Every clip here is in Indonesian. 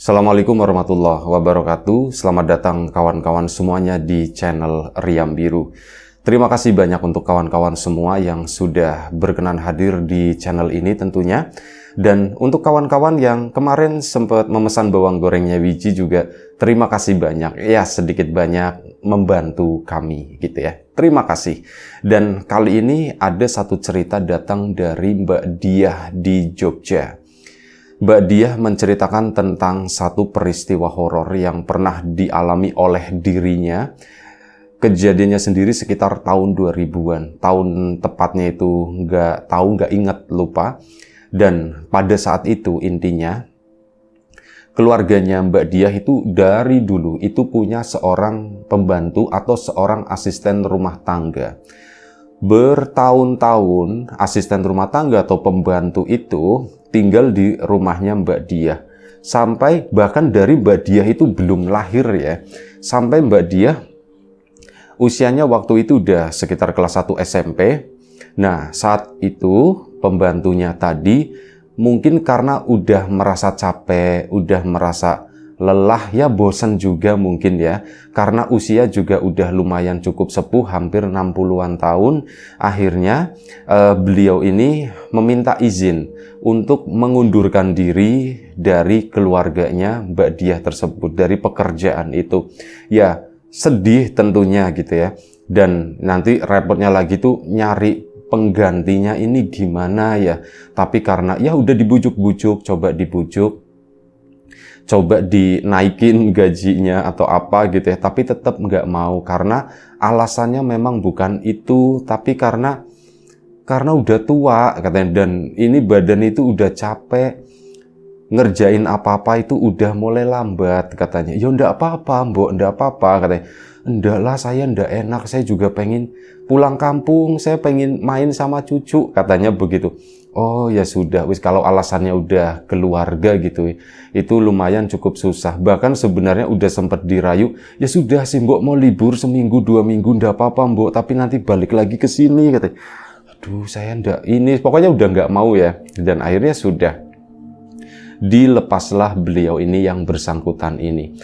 Assalamualaikum warahmatullahi wabarakatuh. Selamat datang kawan-kawan semuanya di channel Riam Biru. Terima kasih banyak untuk kawan-kawan semua yang sudah berkenan hadir di channel ini tentunya. Dan untuk kawan-kawan yang kemarin sempat memesan bawang gorengnya Wiji juga, terima kasih banyak. Ya, sedikit banyak membantu kami gitu ya. Terima kasih. Dan kali ini ada satu cerita datang dari Mbak Diah di Jogja. Mbak Diah menceritakan tentang satu peristiwa horor yang pernah dialami oleh dirinya. Kejadiannya sendiri sekitar tahun 2000-an. Tahun tepatnya itu nggak ingat, lupa. Dan pada saat itu intinya, keluarganya Mbak Diah itu dari dulu itu punya seorang pembantu atau seorang asisten rumah tangga. Bertahun-tahun asisten rumah tangga atau pembantu itu tinggal di rumahnya Mbak Diah. Sampai bahkan dari Mbak Diah itu belum lahir ya. Sampai Mbak Diah usianya waktu itu udah sekitar kelas 1 SMP. Nah, saat itu pembantunya tadi mungkin karena udah merasa capek, udah merasa lelah ya, bosan juga mungkin ya, karena usia juga udah lumayan cukup sepuh, hampir 60-an tahun. Akhirnya beliau ini meminta izin untuk mengundurkan diri dari keluarganya Mbak Diah tersebut, dari pekerjaan itu. Ya, sedih tentunya gitu ya. Dan nanti repotnya lagi tuh nyari penggantinya ini gimana ya. Tapi karena ya udah dibujuk-bujuk, coba dinaikin gajinya atau apa gitu ya, tapi tetap nggak mau karena alasannya memang bukan itu, tapi karena udah tua katanya, dan ini badan itu udah capek, ngerjain apa-apa itu udah mulai lambat katanya. Ya ndak apa-apa mbok, ndak apa-apa katanya. Ndak lah, saya ndak enak, saya juga pengen pulang kampung, saya pengen main sama cucu katanya begitu. Oh ya sudah, wis kalau alasannya udah keluarga gitu, itu lumayan cukup susah. Bahkan sebenarnya udah sempat dirayu, ya sudah sih mbok mau libur seminggu 2 minggu ndak apa-apa mbok, tapi nanti balik lagi ke sini katanya. Aduh saya ndak ini, pokoknya udah nggak mau ya. Dan akhirnya sudah dilepaslah beliau ini yang bersangkutan ini.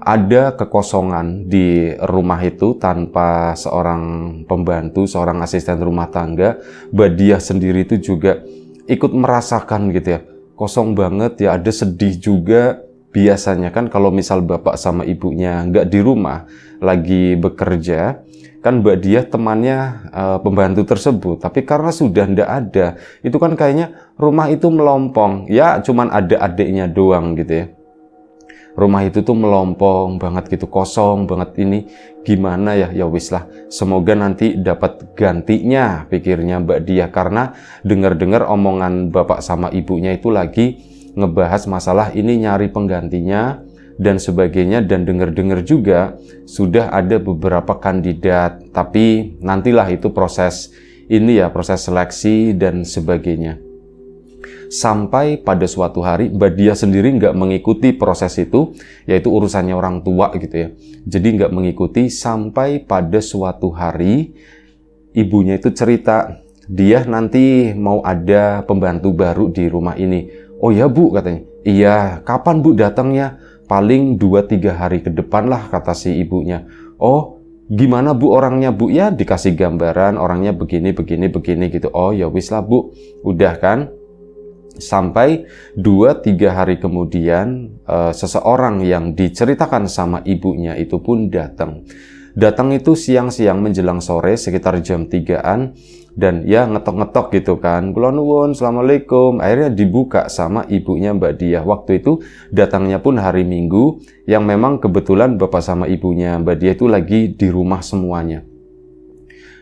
Ada kekosongan di rumah itu tanpa seorang pembantu, seorang asisten rumah tangga. Mbak Diah sendiri itu juga ikut merasakan gitu ya. Kosong banget ya, ada sedih juga. Biasanya kan kalau misal bapak sama ibunya nggak di rumah, lagi bekerja, kan Mbak Diah temannya pembantu tersebut. Tapi karena sudah nggak ada, itu kan kayaknya rumah itu melompong. Ya cuman ada adiknya doang gitu ya. Rumah itu tuh melompong banget gitu, kosong banget ini. Gimana ya? Ya wis lah, semoga nanti dapat gantinya, pikirnya Mbak Diah. Karena dengar-dengar omongan bapak sama ibunya itu lagi ngebahas masalah ini nyari penggantinya dan sebagainya. Dan dengar-dengar juga sudah ada beberapa kandidat, tapi nantilah itu proses ini ya, proses seleksi dan sebagainya. Sampai pada suatu hari Mbak Diah sendiri nggak mengikuti proses itu, yaitu urusannya orang tua gitu ya. Jadi nggak mengikuti, sampai pada suatu hari ibunya itu cerita, dia nanti mau ada pembantu baru di rumah ini. Oh ya Bu katanya. Iya, kapan Bu datangnya? Paling 2-3 hari ke depan lah kata si ibunya. Oh, gimana Bu orangnya Bu? Ya dikasih gambaran orangnya begini gitu. Oh ya wis lah Bu, udah kan. Sampai 2-3 hari kemudian seseorang yang diceritakan sama ibunya itu pun datang. Datang itu siang-siang menjelang sore sekitar jam 3-an, dan ya ngetok-ngetok gitu kan. Kula nuwun, Assalamualaikum. Akhirnya dibuka sama ibunya Mbak Diah. Waktu itu datangnya pun hari Minggu, yang memang kebetulan bapak sama ibunya Mbak Diah itu lagi di rumah semuanya.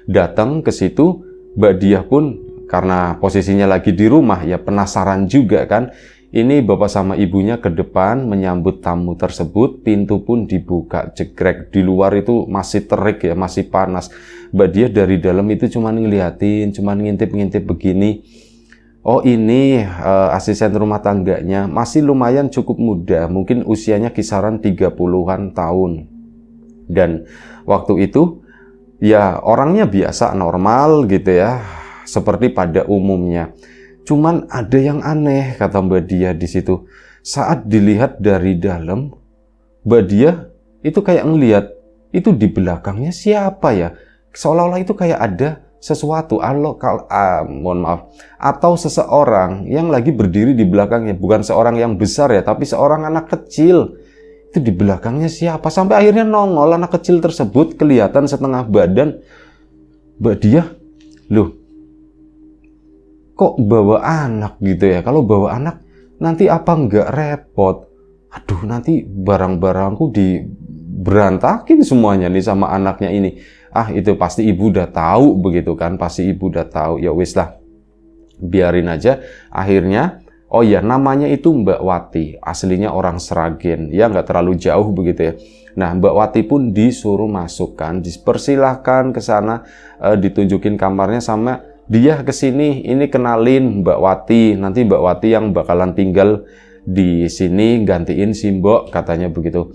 Datang ke situ, Mbak Diah pun karena posisinya lagi di rumah ya penasaran juga kan. Ini bapak sama ibunya ke depan menyambut tamu tersebut, pintu pun dibuka jegrek. Di luar itu masih terik ya, masih panas. Mbak Diah dari dalam itu cuman ngeliatin, cuman ngintip-ngintip begini. Oh ini asisten rumah tangganya, masih lumayan cukup muda, mungkin usianya kisaran 30-an tahun. Dan waktu itu ya orangnya biasa, normal gitu ya, seperti pada umumnya. Cuman ada yang aneh kata Mbak Diah di situ. saat dilihat dari dalam, Mbak Diah itu kayak ngelihat, itu di belakangnya siapa ya? Seolah-olah itu kayak ada sesuatu, mohon maaf, atau seseorang yang lagi berdiri di belakangnya. Bukan seorang yang besar ya, tapi seorang anak kecil. Itu di belakangnya siapa? Sampai akhirnya nongol anak kecil tersebut, kelihatan setengah badan. Mbak Diah, loh, kok bawa anak gitu ya? Kalau bawa anak, nanti apa nggak repot? Aduh, nanti barang-barangku berantakin semuanya nih sama anaknya ini. Ah, itu pasti ibu udah tahu begitu kan? Pasti ibu udah tahu. Ya wis lah, biarin aja. Akhirnya, oh ya, namanya itu Mbak Wati. Aslinya orang Sragen. Ya, nggak terlalu jauh begitu ya. Nah, Mbak Wati pun disuruh masukkan, dipersilahkan ke sana, ditunjukin kamarnya sama dia ke sini, ini kenalin Mbak Wati. Nanti Mbak Wati yang bakalan tinggal di sini gantiin si Mbok, katanya begitu.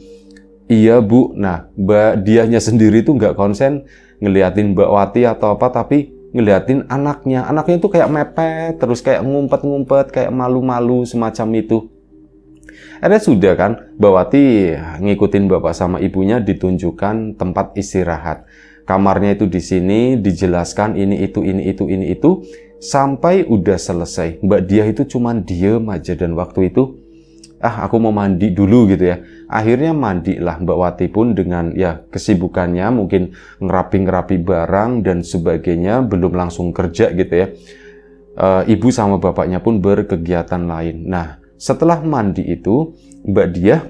Iya Bu. Nah, Mbak Diahnya sendiri tuh nggak konsen ngeliatin Mbak Wati atau apa, tapi ngeliatin anaknya. Anaknya tuh kayak mepet, terus kayak ngumpet-ngumpet, kayak malu-malu semacam itu. Akhirnya sudah kan, Mbak Wati ngikutin bapak sama ibunya, ditunjukkan tempat istirahat. Kamarnya itu di sini, dijelaskan ini itu, sampai udah selesai. Mbak Diah itu cuman diem aja, dan waktu itu, aku mau mandi dulu gitu ya. Akhirnya mandilah Mbak Wati pun dengan ya kesibukannya, mungkin ngerapi-ngerapi barang dan sebagainya, belum langsung kerja gitu ya. Ibu sama bapaknya pun berkegiatan lain. Nah, setelah mandi itu, Mbak Diah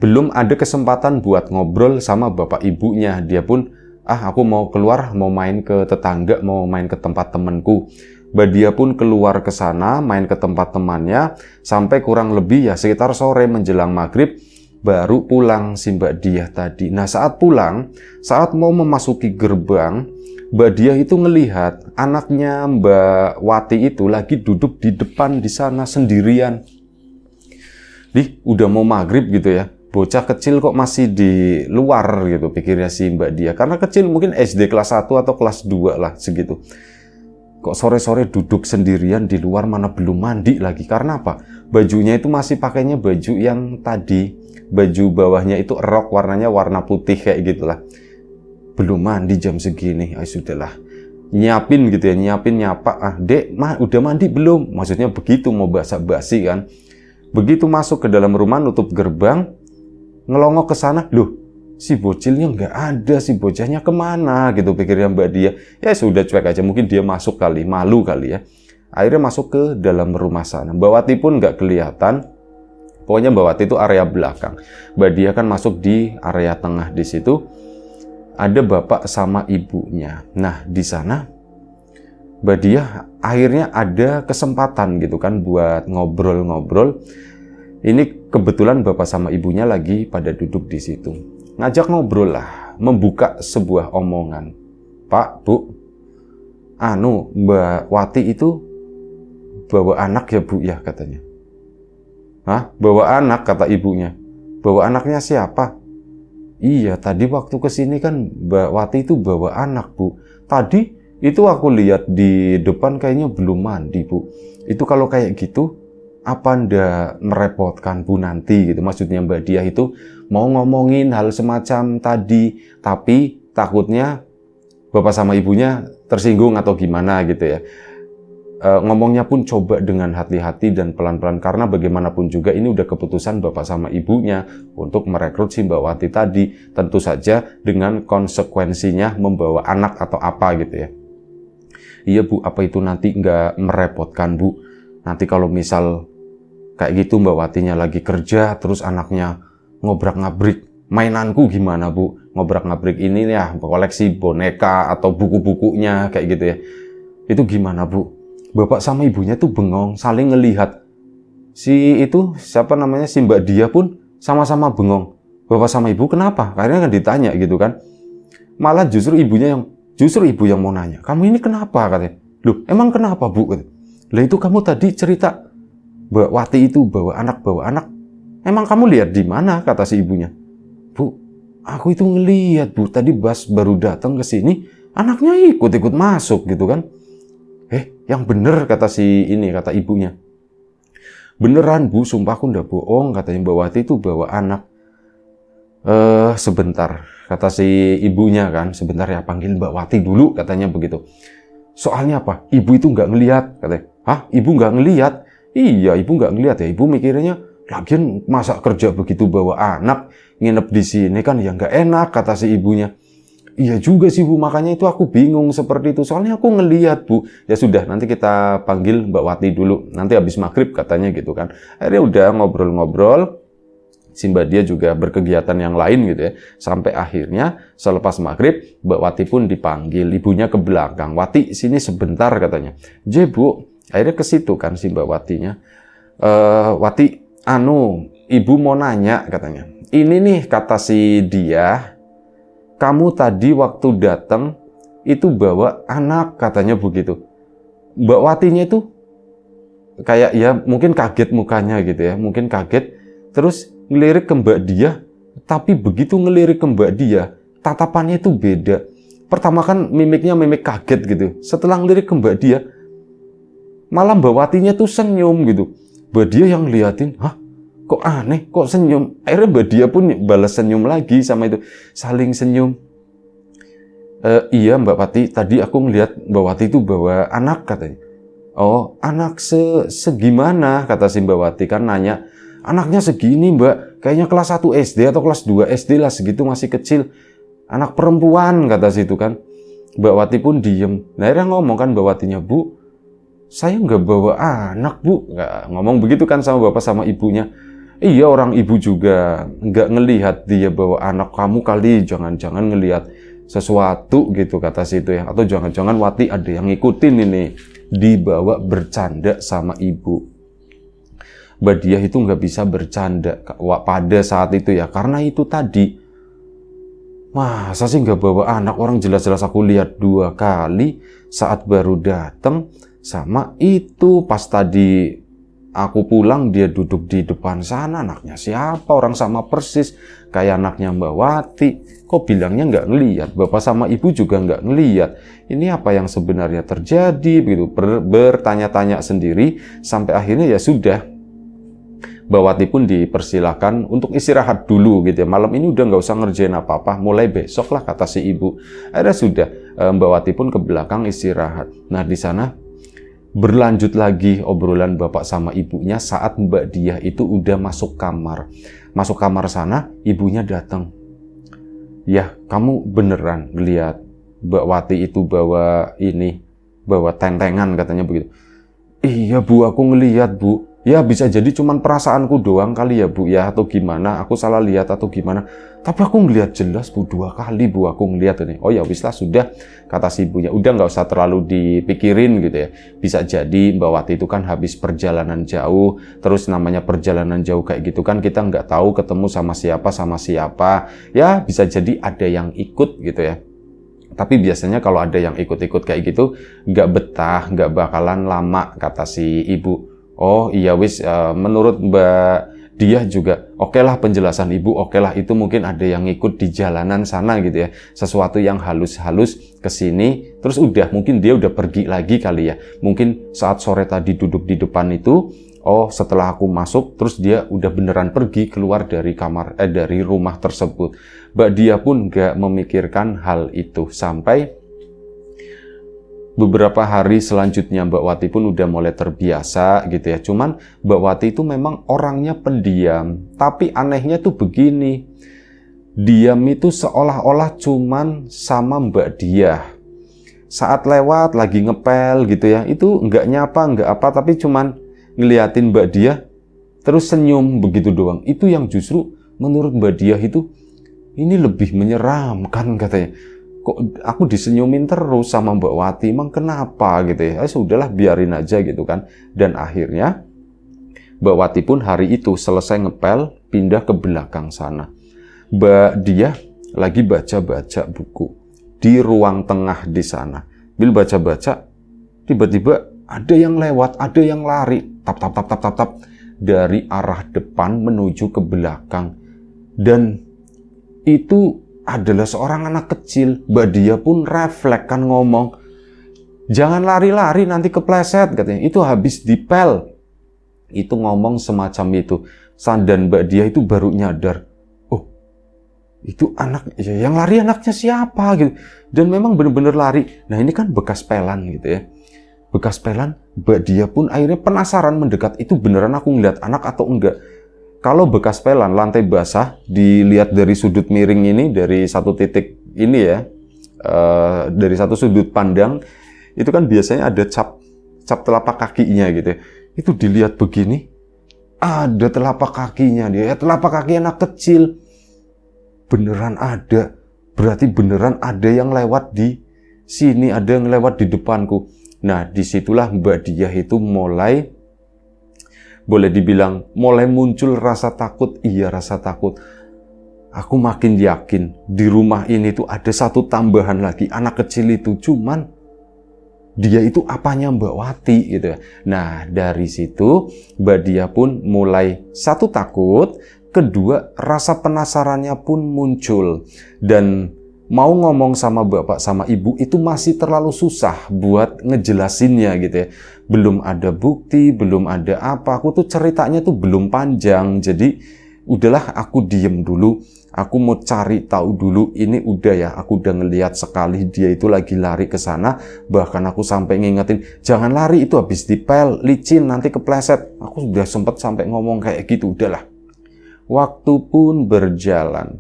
belum ada kesempatan buat ngobrol sama bapak ibunya. Dia pun, aku mau keluar, mau main ke tetangga, mau main ke tempat temanku. Mbak Diah pun keluar ke sana, main ke tempat temannya, sampai kurang lebih ya sekitar sore menjelang maghrib, baru pulang si Mbak Diah tadi. Nah, saat pulang, saat mau memasuki gerbang, Mbak Diah itu ngelihat anaknya Mbak Wati itu lagi duduk di depan di sana sendirian. Udah mau maghrib gitu ya. Bocah kecil kok masih di luar gitu, pikirnya si Mbak Diah. Karena kecil, mungkin SD kelas 1 atau kelas 2 lah segitu. Kok sore-sore duduk sendirian di luar, mana belum mandi lagi. Karena apa? Bajunya itu masih pakainya baju yang tadi. Baju bawahnya itu rok, warnanya warna putih kayak gitulah. Belum mandi jam segini. Sudahlah. Nyiapin gitu ya, nyapa. Dek, udah mandi belum? Maksudnya begitu, mau basa-basi kan. Begitu masuk ke dalam rumah, nutup gerbang, ngelongok ke sana, loh, si bocilnya nggak ada, si bocahnya kemana gitu, pikirnya Mbak Diah. Ya sudah, cuek aja, mungkin dia masuk kali, malu kali ya. Akhirnya masuk ke dalam rumah sana. Mbak Wati pun nggak kelihatan. Pokoknya Mbak Wati itu area belakang. Mbak Diah kan masuk di area tengah. Di situ ada bapak sama ibunya. Nah, di sana Mbak Diah akhirnya ada kesempatan gitu kan buat ngobrol-ngobrol. Ini kebetulan bapak sama ibunya lagi pada duduk di situ. Ngajak ngobrol lah, membuka sebuah omongan. Pak, Bu, Mbak Wati itu bawa anak ya Bu ya, katanya. Hah? Bawa anak, kata ibunya. Bawa anaknya siapa? Iya, tadi waktu kesini kan Mbak Wati itu bawa anak Bu. Tadi itu aku lihat di depan kayaknya belum mandi Bu. Itu kalau kayak gitu, apa ndak merepotkan Bu nanti gitu. Maksudnya Mbak Diah itu mau ngomongin hal semacam tadi, tapi takutnya bapak sama ibunya tersinggung atau gimana gitu ya. Ngomongnya pun coba dengan hati-hati dan pelan-pelan, karena bagaimanapun juga ini udah keputusan bapak sama ibunya untuk merekrut si Mbak Wati tadi. Tentu saja dengan konsekuensinya membawa anak atau apa gitu ya. Iya Bu, apa itu nanti nggak merepotkan Bu? Nanti kalau misal kayak gitu Mbak Watinya lagi kerja, terus anaknya ngobrak-ngabrik mainanku gimana Bu? Ngobrak-ngabrik ini ya, koleksi boneka atau buku-bukunya kayak gitu ya. Itu gimana Bu? Bapak sama ibunya tuh bengong, saling ngelihat. Si itu, siapa namanya, si Mbak Diah pun sama-sama bengong. Bapak sama ibu kenapa? Akhirnya kan ditanya gitu kan. Malah justru ibu yang mau nanya. Kamu ini kenapa? Katanya. Loh, emang kenapa Bu? Lah itu kamu tadi cerita Mbak Wati itu bawa anak. Emang kamu lihat di mana? Kata si ibunya. Bu, aku itu ngelihat Bu. Tadi Bas baru datang ke sini, anaknya ikut-ikut masuk gitu kan. Yang bener kata ibunya. Beneran Bu, sumpah aku ndak bohong, katanya Mbak Wati itu bawa anak. Sebentar, kata si ibunya kan, sebentar ya, panggil Mbak Wati dulu, katanya begitu. Soalnya apa? Ibu itu nggak ngelihat, katanya. Hah? Ibu nggak ngelihat? Iya, ibu nggak ngelihat ya. Ibu mikirnya, lagian masa kerja begitu bawa anak, nginep di sini kan ya nggak enak, kata si ibunya. Iya juga sih Bu, makanya itu aku bingung seperti itu. Soalnya aku ngelihat Bu. Ya sudah, nanti kita panggil Mbak Wati dulu. Nanti habis maghrib katanya gitu kan. Akhirnya udah ngobrol-ngobrol. Si Mbak dia juga berkegiatan yang lain gitu ya. Sampai akhirnya selepas maghrib, Mbak Wati pun dipanggil. Ibunya ke belakang. Wati, sini sebentar katanya. Je Bu, akhirnya ke situ kan si Mbak Watinya. Wati, ibu mau nanya katanya. Ini nih kata si dia, kamu tadi waktu datang itu bawa anak, katanya begitu. Mbak Watinya itu kayak ya mungkin kaget mukanya gitu ya, mungkin kaget. Terus ngelirik ke Mbak dia, tapi begitu ngelirik ke Mbak dia, tatapannya itu beda. Pertama kan mimiknya mimik kaget gitu. Setelah ngelirik ke Mbak dia, malah Mbak Watinya tuh senyum gitu. Mbak dia yang ngeliatin, hah? Kok aneh, kok senyum? Akhirnya Mbak dia pun balas senyum lagi sama itu. Saling senyum. Iya Mbak Wati, tadi aku ngeliat Mbak Wati itu bawa anak katanya. Oh, anak segimana? Kata si Mbak Wati kan nanya. Anaknya segini Mbak, kayaknya kelas 1 SD atau kelas 2 SD lah, segitu masih kecil. Anak perempuan, kata situ kan. Mbak Wati pun diem. Nah akhirnya ngomong kan Mbak Watinya, Bu, saya nggak bawa anak Bu. Nggak, ngomong begitu kan sama bapak sama ibunya. Iya, orang ibu juga nggak ngelihat dia bawa anak, kamu kali jangan-jangan ngelihat sesuatu gitu, kata situ ya. Atau jangan-jangan Wati ada yang ngikutin ini. Dibawa bercanda sama ibu. Mbak dia itu nggak bisa bercanda pada saat itu ya. Karena itu tadi, masa sih nggak bawa anak, orang jelas-jelas aku lihat 2 kali saat baru datang. Sama itu pas tadi aku pulang dia duduk di depan sana, anaknya siapa, orang sama persis kayak anaknya Mbak Wati. Kok bilangnya nggak ngelihat, bapak sama ibu juga nggak ngelihat. Ini apa yang sebenarnya terjadi begitu, bertanya-tanya sendiri sampai akhirnya ya sudah, Mbak Wati pun dipersilahkan untuk istirahat dulu gitu ya. Malam ini udah nggak usah ngerjain apa-apa, mulai besok lah, kata si ibu. Akhirnya sudah, Mbak Wati pun ke belakang istirahat. Nah di sana berlanjut lagi obrolan bapak sama ibunya saat Mbak dia itu udah masuk kamar. Masuk kamar sana, ibunya datang. Ya, kamu beneran ngeliat Mbak Wati itu bawa tentengan, katanya begitu. Iya Bu, aku ngeliat Bu. Ya bisa jadi cuman perasaanku doang kali ya Bu ya, atau gimana, aku salah lihat atau gimana. Tapi aku ngeliat jelas Bu, 2 kali Bu aku ngeliat ini. Oh ya wis lah sudah, kata si ibunya. Udah nggak usah terlalu dipikirin gitu ya. Bisa jadi Mbak Wati itu kan habis perjalanan jauh. Terus namanya perjalanan jauh kayak gitu kan kita nggak tahu ketemu sama siapa. Ya bisa jadi ada yang ikut gitu ya. Tapi biasanya kalau ada yang ikut-ikut kayak gitu, nggak betah, nggak bakalan lama, kata si ibu. Oh iya wis, menurut Mbak dia juga, oke lah penjelasan ibu, oke lah itu mungkin ada yang ikut di jalanan sana gitu ya. Sesuatu yang halus-halus kesini, terus udah, mungkin dia udah pergi lagi kali ya. Mungkin saat sore tadi duduk di depan itu, oh setelah aku masuk, terus dia udah beneran pergi keluar dari dari rumah tersebut. Mbak dia pun gak memikirkan hal itu sampai beberapa hari selanjutnya Mbak Wati pun udah mulai terbiasa gitu ya. Cuman Mbak Wati itu memang orangnya pendiam. Tapi anehnya tuh begini. Diam itu seolah-olah cuman sama Mbak dia. Saat lewat lagi ngepel gitu ya. Itu nggak nyapa, nggak apa. Tapi cuman ngeliatin Mbak dia. Terus senyum begitu doang. Itu yang justru menurut Mbak dia itu ini lebih menyeramkan katanya. Kok aku disenyumin terus sama Mbak Wati, emang kenapa gitu ya? Sudahlah biarin aja gitu kan. Dan akhirnya Mbak Wati pun hari itu selesai ngepel, pindah ke belakang sana. Mbak dia lagi baca-baca buku di ruang tengah di sana. Bil baca-baca, tiba-tiba ada yang lewat, ada yang lari, tap dari arah depan menuju ke belakang. Dan itu adalah seorang anak kecil. Mbak dia pun refleks kan ngomong, jangan lari-lari nanti kepleset katanya. Itu habis dipel. itu ngomong semacam itu. Dan Mbak Diah itu baru nyadar, oh itu anak, ya yang lari anaknya siapa gitu. Dan memang benar-benar lari. Nah ini kan bekas pelan gitu ya. Bekas pelan, Mbak Diah pun akhirnya penasaran mendekat, itu beneran aku ngeliat anak atau enggak. Kalau bekas pelan, lantai basah, dilihat dari sudut miring ini, dari satu titik ini ya, dari satu sudut pandang, itu kan biasanya ada cap telapak kakinya gitu ya. Itu dilihat begini, ada telapak kakinya dia, telapak kaki anak kecil. Beneran ada, berarti beneran ada yang lewat di sini, ada yang lewat di depanku. Nah, disitulah Mbak Diah itu mulai, boleh dibilang, mulai muncul rasa takut. Iya, rasa takut. Aku makin yakin di rumah ini tuh ada satu tambahan lagi, anak kecil itu. Cuman dia itu apanya Mbak Wati gitu ya. Nah, dari situ Mbak Diah pun mulai, satu takut, kedua rasa penasarannya pun muncul. Dan mau ngomong sama bapak sama ibu itu masih terlalu susah buat ngejelasinnya gitu ya. Belum ada bukti, belum ada apa. Aku tuh ceritanya tuh belum panjang. Jadi udahlah aku diem dulu. Aku mau cari tahu dulu. Ini udah ya, aku udah ngelihat sekali dia itu lagi lari ke sana. Bahkan aku sampai ngingetin, jangan lari, itu habis dipel, licin, nanti kepleset. Aku sudah sempet sampai ngomong kayak gitu, udahlah. Waktu pun berjalan.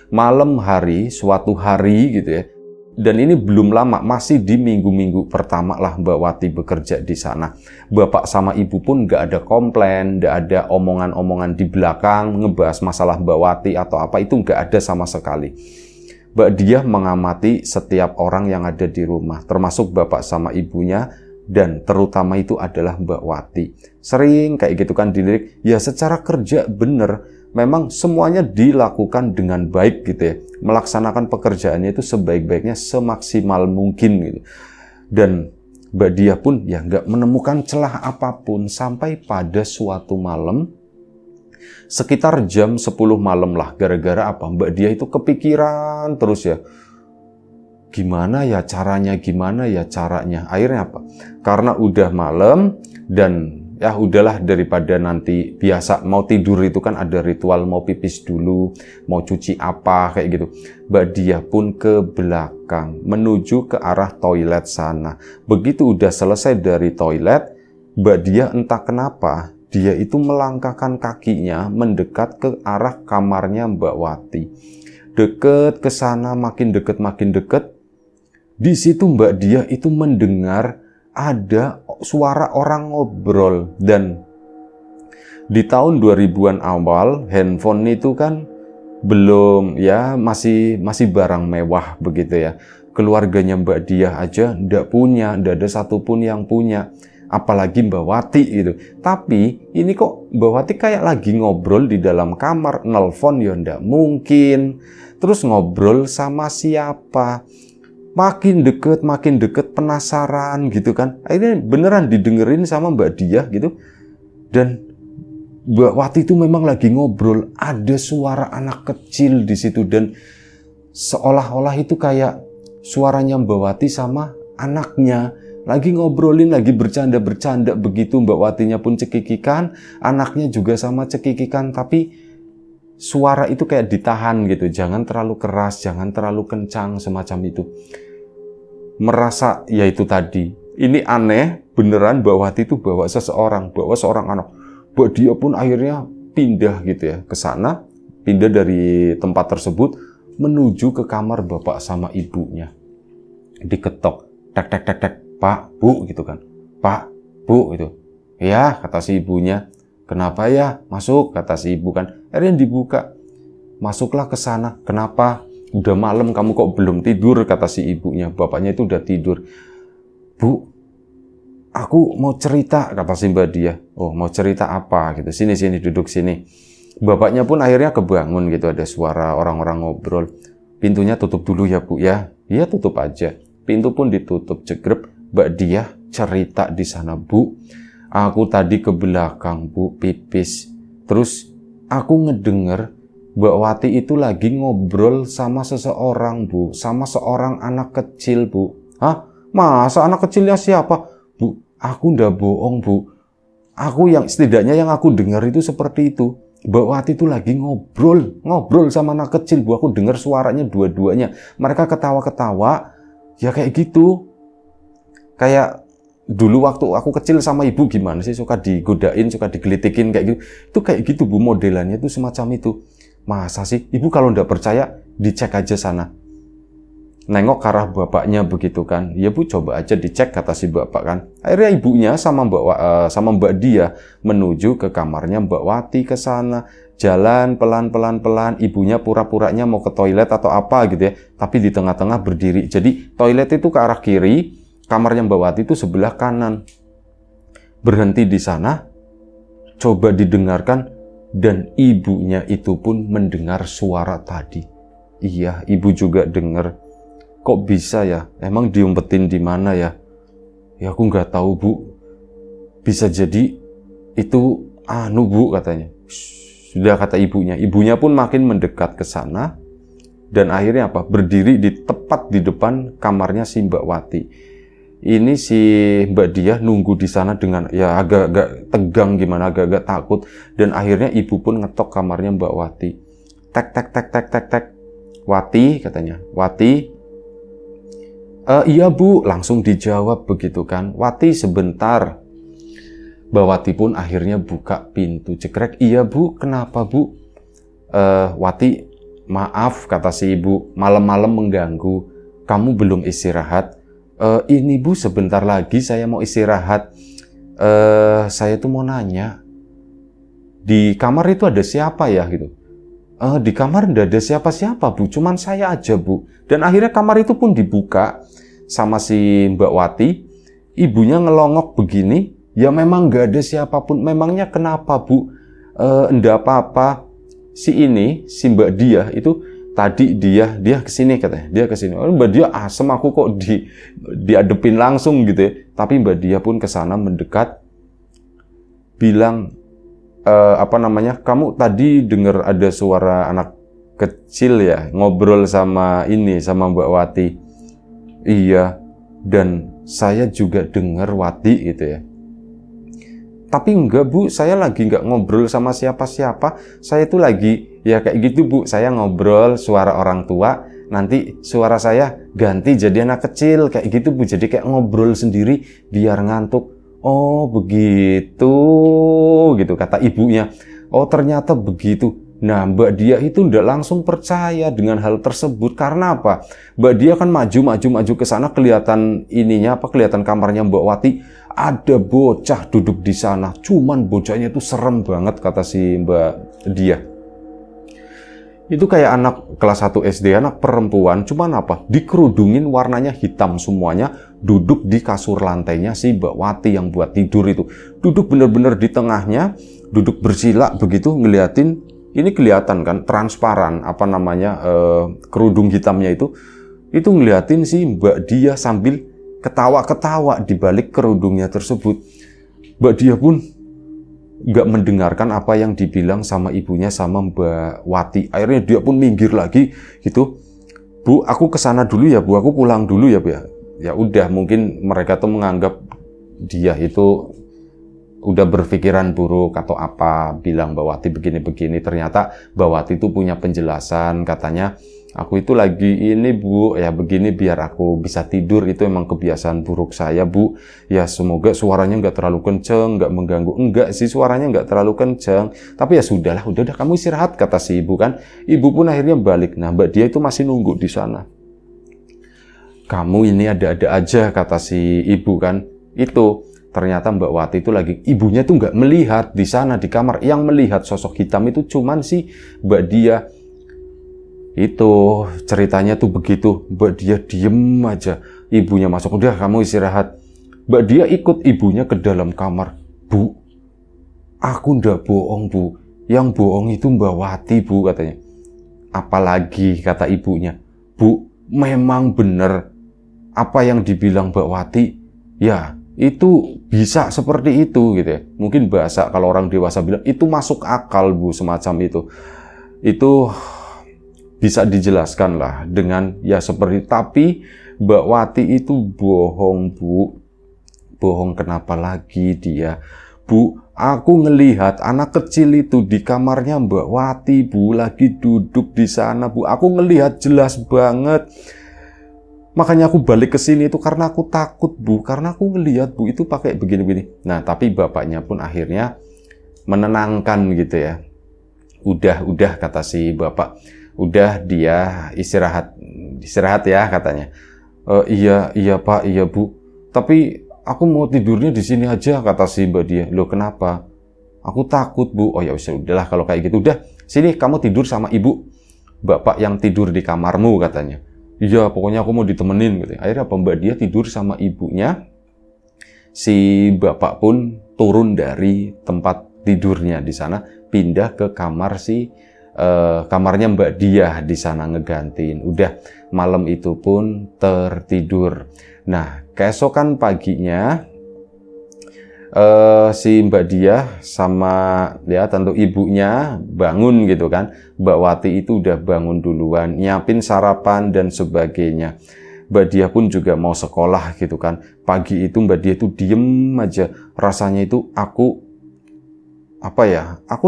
Malam hari, suatu hari gitu ya. Dan ini belum lama, masih di minggu-minggu pertama lah Mbak Wati bekerja di sana. Bapak sama ibu pun nggak ada komplain, nggak ada omongan-omongan di belakang, ngebahas masalah Mbak Wati atau apa, itu nggak ada sama sekali. Mbak Diah mengamati setiap orang yang ada di rumah, termasuk bapak sama ibunya, dan terutama itu adalah Mbak Wati. Sering kayak gitu kan dilirik, ya secara kerja bener. Memang semuanya dilakukan dengan baik gitu ya. Melaksanakan pekerjaannya itu sebaik-baiknya, semaksimal mungkin gitu. Dan Mbak Diah pun ya nggak menemukan celah apapun sampai pada suatu malam, sekitar jam 10 malam lah. Gara-gara apa? Mbak Diah itu kepikiran terus ya. Gimana ya caranya, gimana ya caranya. Akhirnya apa? Karena udah malam dan ya udahlah, daripada nanti biasa mau tidur itu kan ada ritual mau pipis dulu, mau cuci apa kayak gitu. Mbak Diah pun ke belakang menuju ke arah toilet sana. Begitu udah selesai dari toilet, Mbak Diah entah kenapa dia itu melangkahkan kakinya mendekat ke arah kamarnya Mbak Wati. Deket ke sana, makin deket. Di situ Mbak Diah itu mendengar ada suara orang ngobrol. Dan di tahun 2000-an awal, handphone itu kan belum ya, masih barang mewah begitu ya. Keluarganya Mbak Diah aja ndak punya, ndak ada satupun yang punya, apalagi Mbak Wati gitu. Tapi ini kok Mbak Wati kayak lagi ngobrol di dalam kamar, nelpon ya ndak mungkin. Terus ngobrol sama siapa? Makin deket penasaran gitu kan. Akhirnya beneran didengerin sama Mbak Diah gitu. Dan Mbak Wati itu memang lagi ngobrol, ada suara anak kecil di situ, dan seolah-olah itu kayak suaranya Mbak Wati sama anaknya lagi ngobrolin, lagi bercanda begitu. Mbak Watinya pun cekikikan, anaknya juga sama cekikikan, tapi suara itu kayak ditahan gitu, jangan terlalu keras, jangan terlalu kencang, semacam itu. Merasa ya itu tadi, ini aneh, beneran Mbak Wati itu bawa seorang anak. Mbak Diah pun akhirnya pindah gitu ya ke sana, pindah dari tempat tersebut menuju ke kamar bapak sama ibunya. Diketok, tek, Pak, Bu gitu kan. Pak, Bu gitu. Ya, kata si ibunya. Kenapa ya? Masuk, kata si ibu kan. Akhirnya dibuka. Masuklah ke sana. Kenapa? Udah malam kamu kok belum tidur, kata si ibunya. Bapaknya itu udah tidur. Bu, aku mau cerita, kata si Mbak Diah. Oh, mau cerita apa gitu. Sini, duduk sini. Bapaknya pun akhirnya kebangun gitu, ada suara orang-orang ngobrol. Pintunya tutup dulu ya, Bu ya. Iya, tutup aja. Pintu pun ditutup, jegrep. Mbak Diah cerita di sana, Bu. Aku tadi ke belakang, Bu, pipis. Terus aku ngedenger Mbak Wati itu lagi ngobrol sama seseorang, Bu. Sama seorang anak kecil, Bu. Hah? Masa anak kecilnya siapa? Bu, aku ndak bohong, Bu. Setidaknya yang aku dengar itu seperti itu. Mbak Wati itu lagi ngobrol sama anak kecil, Bu. Aku dengar suaranya dua-duanya. Mereka ketawa-ketawa, ya kayak gitu. Kayak dulu waktu aku kecil sama ibu gimana sih, suka digodain, suka digelitikin kayak gitu. Itu kayak gitu, Bu, modelannya itu semacam itu. Masa sih? Ibu kalau nggak percaya, dicek aja sana. Nengok ke arah bapaknya begitu kan. Ya Bu, coba aja dicek, kata si bapak kan. Akhirnya ibunya sama Mbak Dia menuju ke kamarnya Mbak Wati ke sana. Jalan pelan-pelan, ibunya pura-puranya mau ke toilet atau apa gitu ya. Tapi di tengah-tengah berdiri. Jadi toilet itu ke arah kiri, kamarnya Mbak Wati itu sebelah kanan. Berhenti di sana, coba didengarkan, dan ibunya itu pun mendengar suara tadi. Iya, ibu juga dengar. Kok bisa ya? Emang diumpetin di mana ya? Ya aku nggak tahu, Bu. Bisa jadi itu Bu, katanya. Sudah, kata ibunya. Ibunya pun makin mendekat ke sana dan akhirnya apa? Berdiri tepat di depan kamarnya si Mbak Wati. Ini si Mbak Dia nunggu di sana dengan ya agak-agak tegang gimana, agak-agak takut, dan akhirnya ibu pun ngetok kamarnya Mbak Wati. Tek tek tek tek tek tek. Wati, katanya. Wati. Iya Bu, langsung dijawab begitu kan. Wati, sebentar. Mbak Wati pun akhirnya buka pintu, cekrek. Iya Bu, kenapa Bu? Wati, maaf, kata si ibu, malam-malam mengganggu. Kamu belum istirahat? Ini Bu, sebentar lagi saya mau istirahat. Saya tuh mau nanya, di kamar itu ada siapa ya gitu? Di kamar nggak ada siapa-siapa Bu, cuman saya aja Bu. Dan akhirnya kamar itu pun dibuka sama si Mbak Wati. Ibunya ngelongok begini, ya memang nggak ada siapapun. Memangnya kenapa Bu? Enggak apa-apa. Si Mbak Dia itu tadi dia kesini, katanya. Dia kesini. Mbak Dia asem, aku kok diadepin langsung gitu ya. Tapi Mbak Dia pun kesana mendekat, bilang, kamu tadi dengar ada suara anak kecil ya, ngobrol sama Mbak Wati. Iya, dan saya juga dengar Wati gitu ya. Tapi enggak Bu, saya lagi enggak ngobrol sama siapa-siapa. Saya tuh lagi, ya kayak gitu Bu, saya ngobrol suara orang tua, nanti suara saya ganti jadi anak kecil, kayak gitu Bu. Jadi kayak ngobrol sendiri biar ngantuk. Oh begitu, gitu kata ibunya. Oh ternyata begitu. Nah Mbak Dia itu ndak langsung percaya dengan hal tersebut. Karena apa? Mbak Dia kan maju ke sana, kelihatan kelihatan kamarnya Mbak Wati. Ada bocah duduk di sana. Cuman bocahnya itu serem banget, kata si Mbak Dia. Itu kayak anak kelas 1 SD, anak perempuan, cuman apa? Dikerudungin, warnanya hitam semuanya, duduk di kasur lantainya si Mbak Wati yang buat tidur itu. Duduk bener-bener di tengahnya, duduk bersila begitu, ngeliatin, ini kelihatan kan, transparan, kerudung hitamnya itu ngeliatin si Mbak Dia sambil ketawa-ketawa di balik kerudungnya tersebut. Mbak Dia pun nggak mendengarkan apa yang dibilang sama ibunya sama Mbak Wati. Akhirnya dia pun minggir lagi gitu. Bu, aku kesana dulu ya Bu, aku pulang dulu ya Bu. Ya udah, mungkin mereka tuh menganggap dia itu udah berpikiran buruk atau apa, bilang Mbak Wati begini-begini. Ternyata Mbak Wati itu punya penjelasan, katanya, aku itu lagi ini Bu, ya begini biar aku bisa tidur, itu emang kebiasaan buruk saya Bu. Ya semoga suaranya nggak terlalu kenceng, nggak mengganggu. Enggak sih, suaranya nggak terlalu kenceng. Tapi ya sudahlah, udah kamu istirahat, kata si ibu kan. Ibu pun akhirnya balik. Nah Mbak Dia itu masih nunggu di sana. Kamu ini ada-ada aja, kata si ibu kan. Itu ternyata Mbak Wati itu lagi, ibunya tuh nggak melihat di sana di kamar. Yang melihat sosok hitam itu cuman si Mbak Dia. Itu ceritanya tuh begitu. Mbak Dia diem aja, ibunya masuk, udah kamu istirahat. Mbak Dia ikut ibunya ke dalam kamar. Bu, aku ndak bohong Bu, yang bohong itu Mbak Wati Bu, katanya. Apalagi, kata ibunya. Bu, memang benar apa yang dibilang Mbak Wati, ya itu bisa seperti itu gitu ya. Mungkin bahasa kalau orang dewasa bilang itu masuk akal Bu, semacam itu. Itu bisa dijelaskan lah dengan ya seperti, tapi Mbak Wati itu bohong Bu. Bohong kenapa lagi dia? Bu, Aku ngelihat anak kecil itu di kamarnya Mbak Wati, Bu, lagi duduk di sana, Bu. Aku ngelihat jelas banget. Makanya aku balik ke sini itu karena aku takut, Bu. Karena aku ngelihat, Bu, itu pakai begini-begini. Nah, tapi bapaknya pun akhirnya menenangkan gitu ya. Udah kata si bapak. Udah, dia istirahat ya katanya. Iya Pak, iya Bu. Tapi aku mau tidurnya di sini aja kata si Mbak Dia. Loh kenapa? Aku takut Bu. Oh ya udahlah kalau kayak gitu. Udah, sini kamu tidur sama ibu. Bapak yang tidur di kamarmu katanya. Iya, pokoknya aku mau ditemenin gitu. Akhirnya Mbak Dia tidur sama ibunya. Si bapak pun turun dari tempat tidurnya di sana, pindah ke kamar kamarnya Mbak Dia di sana ngegantiin. Udah, malam itu pun tertidur. Nah, keesokan paginya si Mbak Dia sama ya tentu ibunya bangun gitu kan. Mbak Wati itu udah bangun duluan, nyiapin sarapan dan sebagainya. Mbak Dia pun juga mau sekolah gitu kan. Pagi itu Mbak Dia itu diem aja. Rasanya itu aku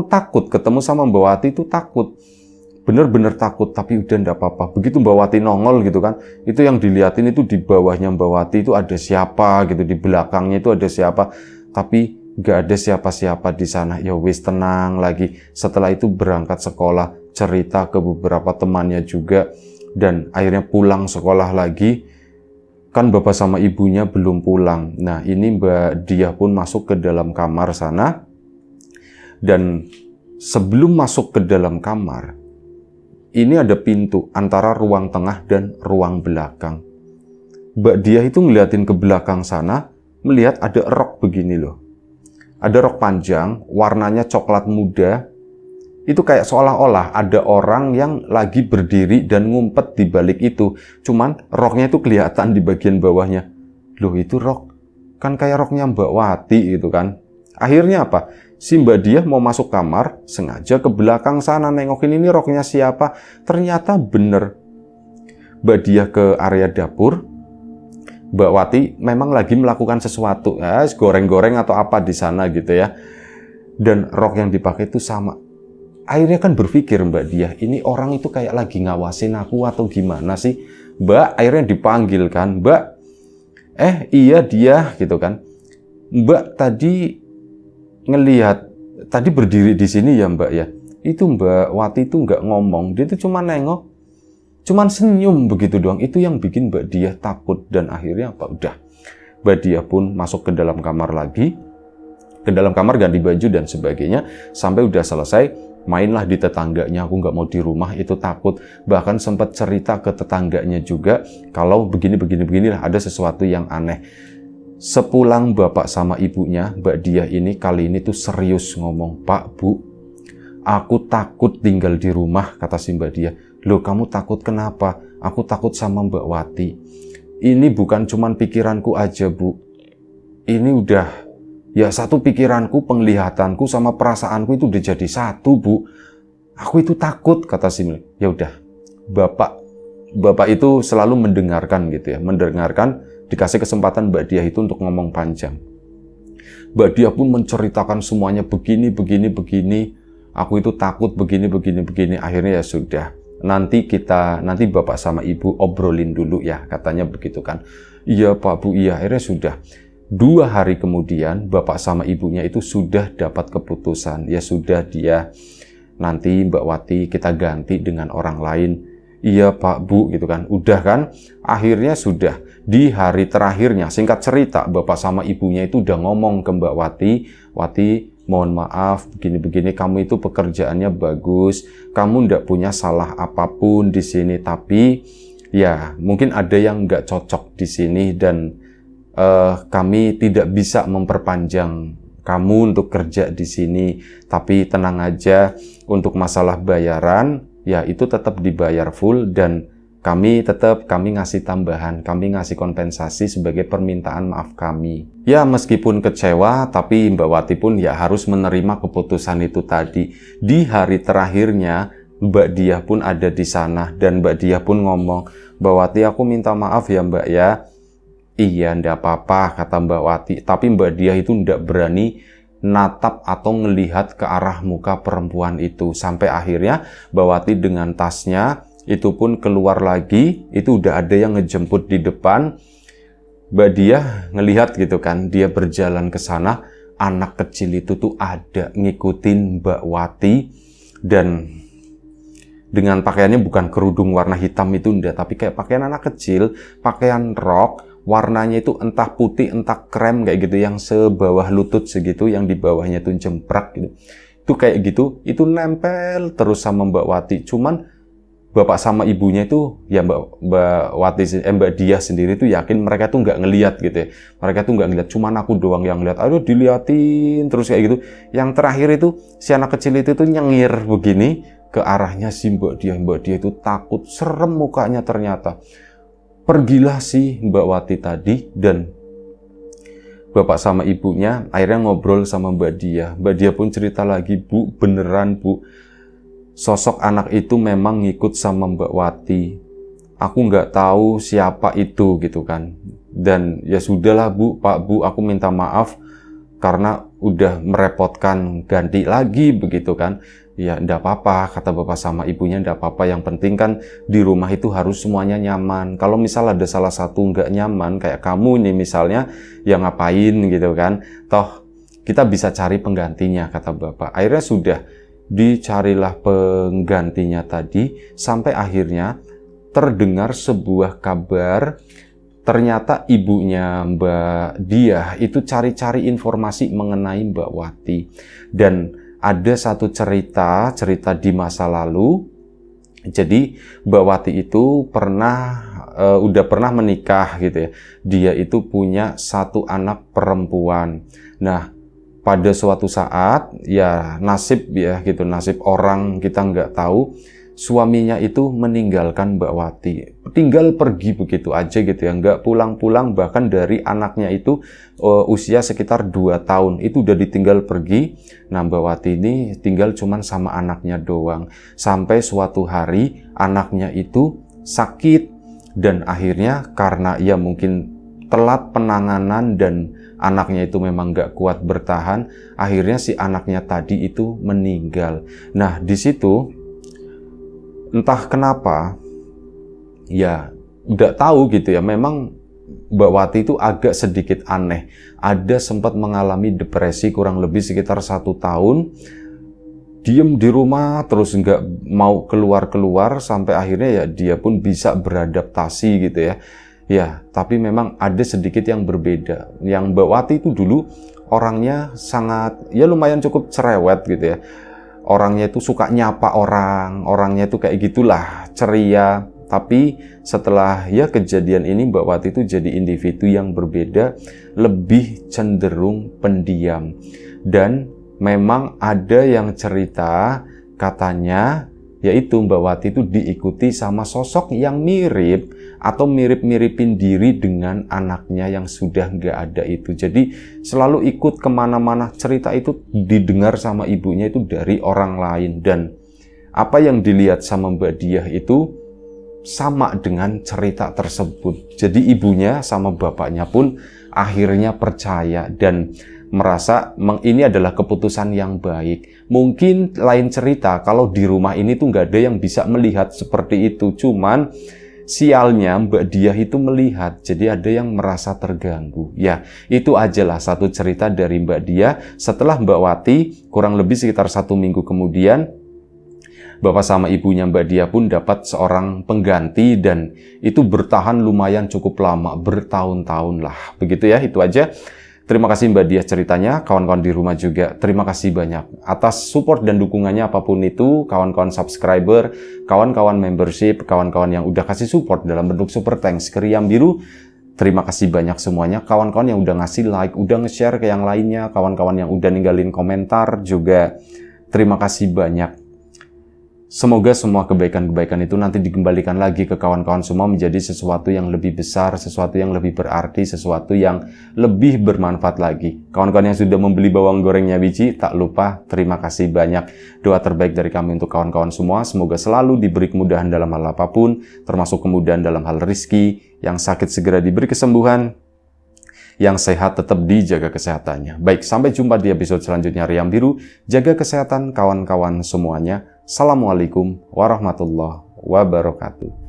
takut ketemu sama Mbak Wati itu takut. Bener-bener takut, tapi udah ndak apa-apa. Begitu Mbak Wati nongol gitu kan, itu yang diliatin itu di bawahnya Mbak Wati itu ada siapa gitu, di belakangnya itu ada siapa. Tapi nggak ada siapa-siapa di sana. Ya wis, tenang lagi. Setelah itu berangkat sekolah, cerita ke beberapa temannya juga. Dan akhirnya pulang sekolah lagi. Kan bapak sama ibunya belum pulang. Nah, ini Mbak Dia pun masuk ke dalam kamar sana. Dan sebelum masuk ke dalam kamar, ini ada pintu antara ruang tengah dan ruang belakang. Mbak Dia itu ngeliatin ke belakang sana, melihat ada rok begini loh. Ada rok panjang, warnanya coklat muda. Itu kayak seolah-olah ada orang yang lagi berdiri dan ngumpet di balik itu. Cuman roknya itu kelihatan di bagian bawahnya. Loh, itu rok. Kan kayak roknya Mbak Wati gitu kan. Akhirnya apa? Si Mbak Dia mau masuk kamar, sengaja ke belakang sana nengokin ini roknya siapa. Ternyata bener. Mbak Dia ke area dapur. Mbak Wati memang lagi melakukan sesuatu. Ya, goreng-goreng atau apa di sana gitu ya. Dan rok yang dipakai itu sama. Akhirnya kan berpikir Mbak Dia, ini orang itu kayak lagi ngawasin aku atau gimana sih? Mbak, akhirnya dipanggil kan. Mbak, iya dia gitu kan. Mbak tadi ngelihat, tadi berdiri di sini ya Mbak ya. Itu Mbak Wati itu nggak ngomong, dia itu cuma nengok, cuma senyum begitu doang. Itu yang bikin Mbak Dia takut. Dan akhirnya apa? Udah, Mbak Dia pun masuk ke dalam kamar lagi, ke dalam kamar ganti baju dan sebagainya. Sampai udah selesai, mainlah di tetangganya. Aku nggak mau di rumah, itu takut. Bahkan sempat cerita ke tetangganya juga kalau begini-begini-beginilah, ada sesuatu yang aneh. Sepulang bapak sama ibunya, Mbak Dia ini kali ini tuh serius ngomong, Pak, Bu, aku takut tinggal di rumah, kata si Mbak Dia. Loh, kamu takut kenapa? Aku takut sama Mbak Wati. Ini bukan cuman pikiranku aja, Bu. Ini udah, ya satu pikiranku, penglihatanku sama perasaanku itu udah jadi satu, Bu. Aku itu takut, kata si Mbak. Ya udah, Bapak itu selalu mendengarkan gitu ya, mendengarkan. Dikasih kesempatan Mbak Dia itu untuk ngomong panjang. Mbak Dia pun menceritakan semuanya begini. Aku itu takut begini. Akhirnya ya sudah. Nanti Bapak sama Ibu obrolin dulu ya, katanya begitu kan. Iya Pak, Bu, iya. Akhirnya sudah. 2 hari kemudian Bapak sama Ibunya itu sudah dapat keputusan. Ya sudah, dia nanti Mbak Wati kita ganti dengan orang lain. Iya Pak, Bu, gitu kan. Udah kan, akhirnya sudah. Di hari terakhirnya, singkat cerita, Bapak sama Ibunya itu udah ngomong ke Mbak Wati, Wati, mohon maaf, begini-begini, kamu itu pekerjaannya bagus, kamu ndak punya salah apapun di sini, tapi ya mungkin ada yang nggak cocok di sini dan kami tidak bisa memperpanjang kamu untuk kerja di sini, tapi tenang aja, untuk masalah bayaran, ya itu tetap dibayar full dan kami ngasih tambahan, kami ngasih kompensasi sebagai permintaan maaf kami. Ya meskipun kecewa, tapi Mbak Wati pun ya harus menerima keputusan itu tadi. Di hari terakhirnya, Mbak Dia pun ada di sana dan Mbak Dia pun ngomong, Mbak Wati aku minta maaf ya Mbak ya. Iya ndak apa-apa, kata Mbak Wati, tapi Mbak Dia itu ndak berani natap atau ngelihat ke arah muka perempuan itu. Sampai akhirnya Mbak Wati dengan tasnya itu pun keluar lagi, itu udah ada yang ngejemput di depan. Mbak Diah ngelihat gitu kan, dia berjalan ke sana, anak kecil itu tuh ada ngikutin Mbak Wati, dan dengan pakaiannya bukan kerudung warna hitam itu enggak, tapi kayak pakaian anak kecil, pakaian rok, warnanya itu entah putih, entah krem kayak gitu, yang sebawah lutut segitu, yang di bawahnya tuh jemprak gitu. Itu kayak gitu, itu nempel terus sama Mbak Wati. Cuman bapak sama ibunya itu, ya Mbak Diah sendiri tuh yakin mereka tuh nggak ngelihat gitu ya. Mereka tuh nggak ngelihat, cuman aku doang yang ngeliat. Aduh, diliatin terus kayak gitu. Yang terakhir itu si anak kecil itu tuh nyengir begini ke arahnya si Mbak Diah. Mbak Diah itu takut, serem mukanya ternyata. Pergilah si Mbak Wati tadi, dan bapak sama ibunya akhirnya ngobrol sama Mbak Diah. Mbak Diah pun cerita lagi, Bu, beneran Bu, sosok anak itu memang ngikut sama Mbak Wati. Aku nggak tahu siapa itu gitu kan. Dan ya sudahlah Bu, Pak Bu, aku minta maaf karena udah merepotkan, ganti lagi begitu kan. Ya enggak apa-apa, kata bapak sama ibunya, enggak apa-apa, yang penting kan di rumah itu harus semuanya nyaman. Kalau misal ada salah satu enggak nyaman, kayak kamu nih misalnya, ya ngapain gitu kan. Toh kita bisa cari penggantinya, kata bapak. Akhirnya sudah dicarilah penggantinya tadi, sampai akhirnya terdengar sebuah kabar. Ternyata ibunya Mbak Diah itu cari-cari informasi mengenai Mbak Wati. Dan ada satu cerita di masa lalu. Jadi Mbak Wati itu udah pernah menikah gitu ya. Dia itu punya satu anak perempuan. Nah, pada suatu saat ya nasib orang kita nggak tahu, suaminya itu meninggalkan Mbak Wati, tinggal pergi begitu aja gitu ya, nggak pulang-pulang. Bahkan dari anaknya itu usia sekitar 2 tahun itu udah ditinggal pergi. Nah, Mbak Wati ini tinggal cuman sama anaknya doang, sampai suatu hari anaknya itu sakit, dan akhirnya karena ya mungkin telat penanganan dan anaknya itu memang nggak kuat bertahan, akhirnya si anaknya tadi itu meninggal. Nah, di situ entah kenapa, ya nggak tahu gitu ya, memang Mbak Wati itu agak sedikit aneh. Ada sempat mengalami depresi kurang lebih sekitar 1 tahun, diem di rumah terus nggak mau keluar-keluar, sampai akhirnya ya dia pun bisa beradaptasi gitu ya. Ya, tapi memang ada sedikit yang berbeda. Yang Mbak Wati itu dulu orangnya sangat, ya lumayan cukup cerewet gitu ya. Orangnya itu suka nyapa orang, orangnya itu kayak gitulah, ceria. Tapi setelah ya kejadian ini, Mbak Wati itu jadi individu yang berbeda, lebih cenderung pendiam. Dan memang ada yang cerita katanya, yaitu Mbak Wati itu diikuti sama sosok yang mirip atau mirip-miripin diri dengan anaknya yang sudah nggak ada itu. Jadi selalu ikut kemana-mana. Cerita itu didengar sama ibunya itu dari orang lain, dan apa yang dilihat sama Mbak Diah itu sama dengan cerita tersebut. Jadi ibunya sama bapaknya pun akhirnya percaya dan merasa ini adalah keputusan yang baik. Mungkin lain cerita kalau di rumah ini tuh nggak ada yang bisa melihat seperti itu. Cuman sialnya Mbak Diah itu melihat, jadi ada yang merasa terganggu. Ya, itu ajalah satu cerita dari Mbak Diah. Setelah Mbak Wati, kurang lebih sekitar 1 minggu kemudian, bapak sama ibunya Mbak Diah pun dapat seorang pengganti, dan itu bertahan lumayan cukup lama, bertahun-tahun lah. Begitu ya, itu aja. Terima kasih Mbak Diah ceritanya, kawan-kawan di rumah juga. Terima kasih banyak atas support dan dukungannya apapun itu, kawan-kawan subscriber, kawan-kawan membership, kawan-kawan yang udah kasih support dalam bentuk super thanks ke Riam Biru. Terima kasih banyak semuanya, kawan-kawan yang udah ngasih like, udah nge-share ke yang lainnya, kawan-kawan yang udah ninggalin komentar juga. Terima kasih banyak. Semoga semua kebaikan-kebaikan itu nanti dikembalikan lagi ke kawan-kawan semua menjadi sesuatu yang lebih besar, sesuatu yang lebih berarti, sesuatu yang lebih bermanfaat lagi. Kawan-kawan yang sudah membeli bawang gorengnya biji, tak lupa terima kasih banyak. Doa terbaik dari kami untuk kawan-kawan semua, semoga selalu diberi kemudahan dalam hal apapun, termasuk kemudahan dalam hal rizki, yang sakit segera diberi kesembuhan, Yang sehat tetap dijaga kesehatannya. Baik, sampai jumpa di episode selanjutnya Riang Biru. Jaga kesehatan kawan-kawan semuanya. Assalamualaikum warahmatullahi wabarakatuh.